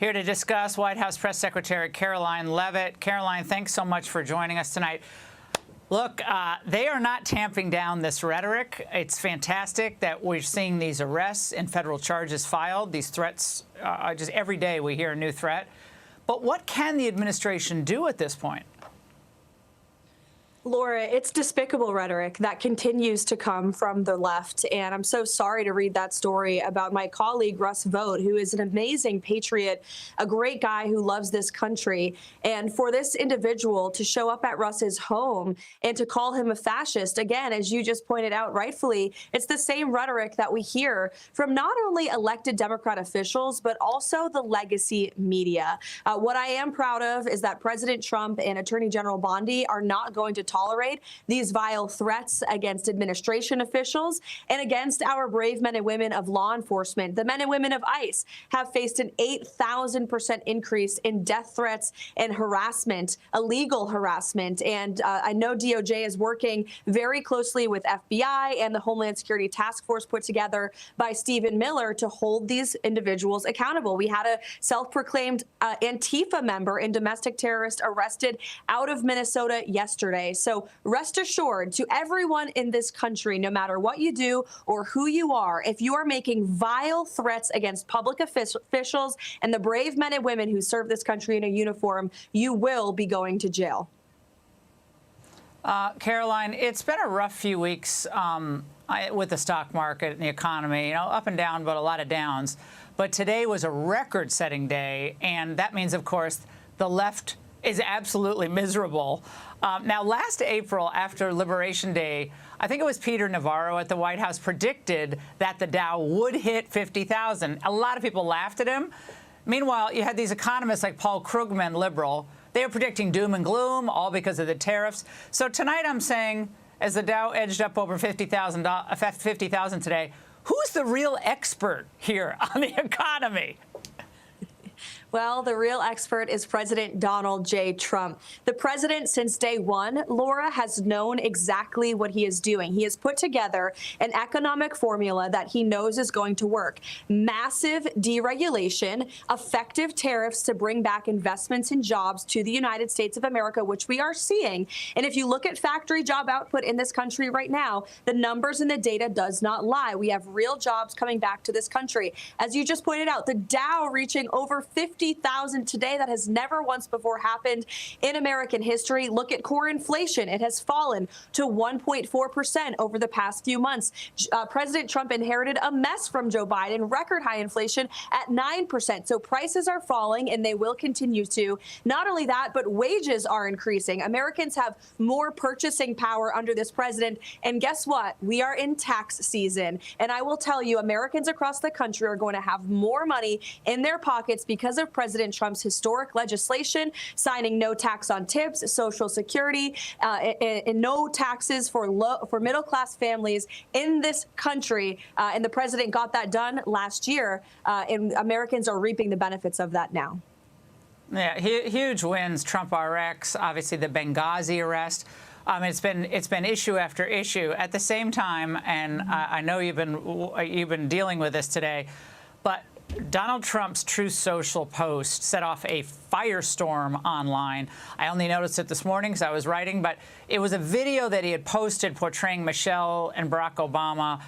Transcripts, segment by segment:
Here to discuss White House Press Secretary Karoline Leavitt. Karoline, thanks so much for joining us tonight. Look, they are not tamping down this rhetoric. It's fantastic that we're seeing these arrests and federal charges filed. These threats, just every day we hear a new threat. But what can the administration do at this point? Laura, it's despicable rhetoric that continues to come from the left. And I'm so sorry to read that story about my colleague, Russ Vought, who is an amazing patriot, a great guy who loves this country. And for this individual to show up at Russ's home and to call him a fascist, again, as you just pointed out rightfully, it's the same rhetoric that we hear from not only elected Democrat officials, but also the legacy media. What I am proud of is that President Trump and Attorney General Bondi are not going to tolerate these vile threats against administration officials and against our brave men and women of law enforcement. The men and women of ICE have faced an 8,000% increase in death threats and harassment, illegal harassment. And I know DOJ is working very closely with FBI and the Homeland Security Task Force put together by Stephen Miller to hold these individuals accountable. We had a self-proclaimed Antifa member and domestic terrorist arrested out of Minnesota yesterday. So rest assured to everyone in this country, no matter what you do or who you are, if you are making vile threats against public officials and the brave men and women who serve this country in a uniform, you will be going to jail. Karoline, it's been a rough few weeks with the stock market and the economy, you know, up and down, but a lot of downs. But today was a record-setting day, and that means, of course, the left is absolutely miserable. Now, last April, after Liberation Day, I think it was Peter Navarro at the White House predicted that the Dow would hit 50,000. A lot of people laughed at him. Meanwhile, you had these economists like Paul Krugman, liberal. They were predicting doom and gloom, all because of the tariffs. So tonight I'm saying, as the Dow edged up over 50,000 today, who's the real expert here on the economy? Well, the real expert is President Donald J. Trump. The president, since day one, Laura, has known exactly what he is doing. He has put together an economic formula that he knows is going to work. Massive deregulation, effective tariffs to bring back investments and jobs to the United States of America, which we are seeing. And if you look at factory job output in this country right now, the numbers and the data does not lie. We have real jobs coming back to this country. As you just pointed out, the Dow reaching over 50,000 today. That has never once before happened in American history. Look at core inflation. It has fallen to 1.4% over the past few months. President Trump inherited a mess from Joe Biden, record high inflation at 9%. So prices are falling, and they will continue to. Not only that, but wages are increasing. Americans have more purchasing power under this president. And guess what? We are in tax season. And I will tell you, Americans across the country are going to have more money in their pockets because of President Trump's historic legislation, signing no tax on tips, Social Security, and no taxes for middle-class families in this country. And the president got that done last year, and Americans are reaping the benefits of that now. Yeah, huge wins. Trump RX, obviously the Benghazi arrest. It's been issue after issue. At the same time, and I know you've been dealing with this today, but Donald Trump's Truth Social post set off a firestorm online. I only noticed it this morning because I was writing, but it was a video that he had posted portraying Michelle and Barack Obama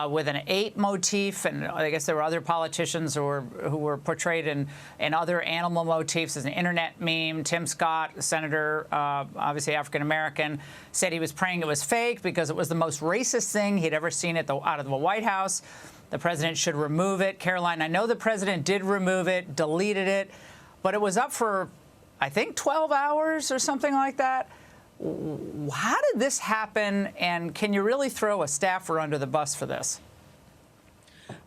with an ape motif, and I guess there were other politicians who were portrayed in other animal motifs as an internet meme. Tim Scott, senator, obviously African-American, said he was praying it was fake because it was the most racist thing he'd ever seen out of the White House. The president should remove it. Karoline, I know the president did remove it, deleted it, but it was up for, I think, 12 hours or something like that. How did this happen, and can you really throw a staffer under the bus for this?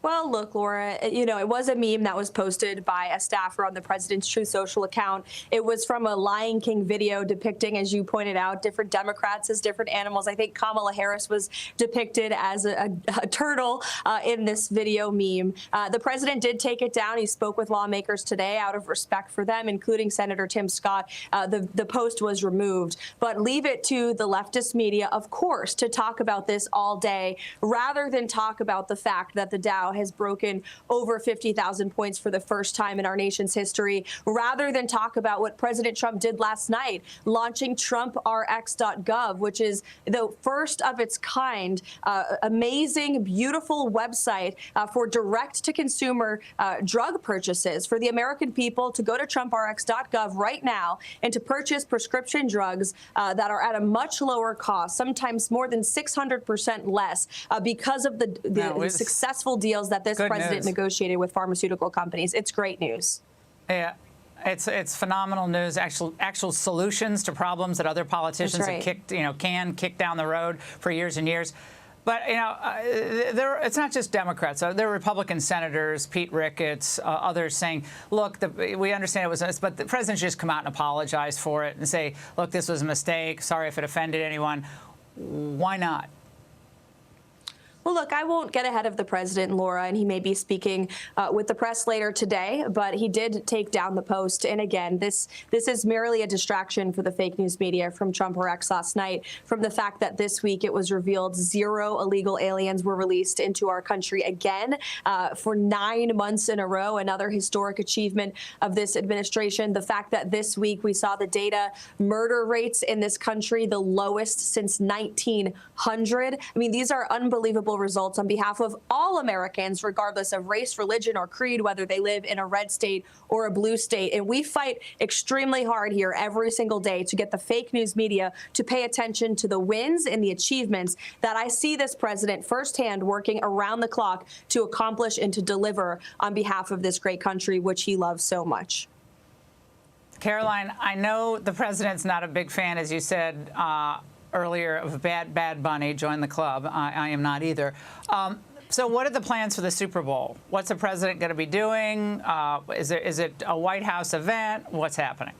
Well, look, Laura, you know, it was a meme that was posted by a staffer on the president's Truth Social account. It was from a Lion King video depicting, as you pointed out, different Democrats as different animals. I think Kamala Harris was depicted as a turtle in this video meme. The president did take it down. He spoke with lawmakers today out of respect for them, including Senator Tim Scott. The post was removed. But leave it to the leftist media, of course, to talk about this all day rather than talk about the fact that the Dow now has broken over 50,000 points for the first time in our nation's history, rather than talk about what President Trump did last night, launching TrumpRx.gov, which is the first of its kind, amazing, beautiful website for direct-to-consumer drug purchases for the American people to go to TrumpRx.gov right now and to purchase prescription drugs that are at a much lower cost, sometimes more than 600% less, because of the successful deals that this president negotiated with pharmaceutical companies. It's great news. Yeah. It's phenomenal news. Actual solutions to problems that other politicians have kicked down the road for years and years. But it's not just Democrats. There are Republican senators, Pete Ricketts, others saying, "Look, we understand it was this, but the president should just come out and apologize for it and say, look, this was a mistake. Sorry if it offended anyone." Why not? Well, look, I won't get ahead of the president, Laura, and he may be speaking with the press later today, but he did take down the post. And again, this is merely a distraction for the fake news media from TrumpRx last night, from the fact that this week it was revealed 0 illegal aliens were released into our country again for 9 months in a row, another historic achievement of this administration. The fact that this week we saw the data murder rates in this country the lowest since 1900. I mean, these are unbelievable results on behalf of all Americans, regardless of race, religion, or creed, whether they live in a red state or a blue state. And we fight extremely hard here every single day to get the fake news media to pay attention to the wins and the achievements that I see this president firsthand working around the clock to accomplish and to deliver on behalf of this great country, which he loves so much. Karoline, I know the president's not a big fan, as you said, earlier, of Bad Bunny. Join the club. I am not either. So what are the plans for the Super Bowl? What's the president going to be doing? Is it a White House event? What's happening?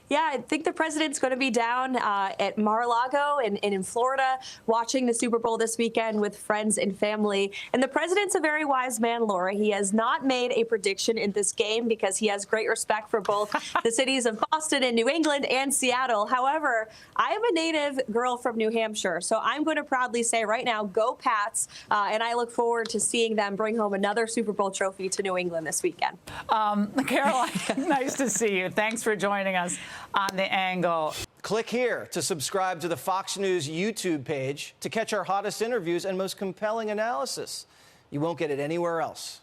Yeah, I think the president's going to be down at Mar-a-Lago in Florida watching the Super Bowl this weekend with friends and family. And the president's a very wise man, Laura. He has not made a prediction in this game because he has great respect for both the cities of Boston and New England and Seattle. However, I am a native girl from New Hampshire, so I'm going to proudly say right now, go Pats, and I look forward to seeing them bring home another Super Bowl trophy to New England this weekend. Karoline, nice to see you. Thanks for joining us on The Angle. Click here to subscribe to the Fox News YouTube page to catch our hottest interviews and most compelling analysis. You won't get it anywhere else.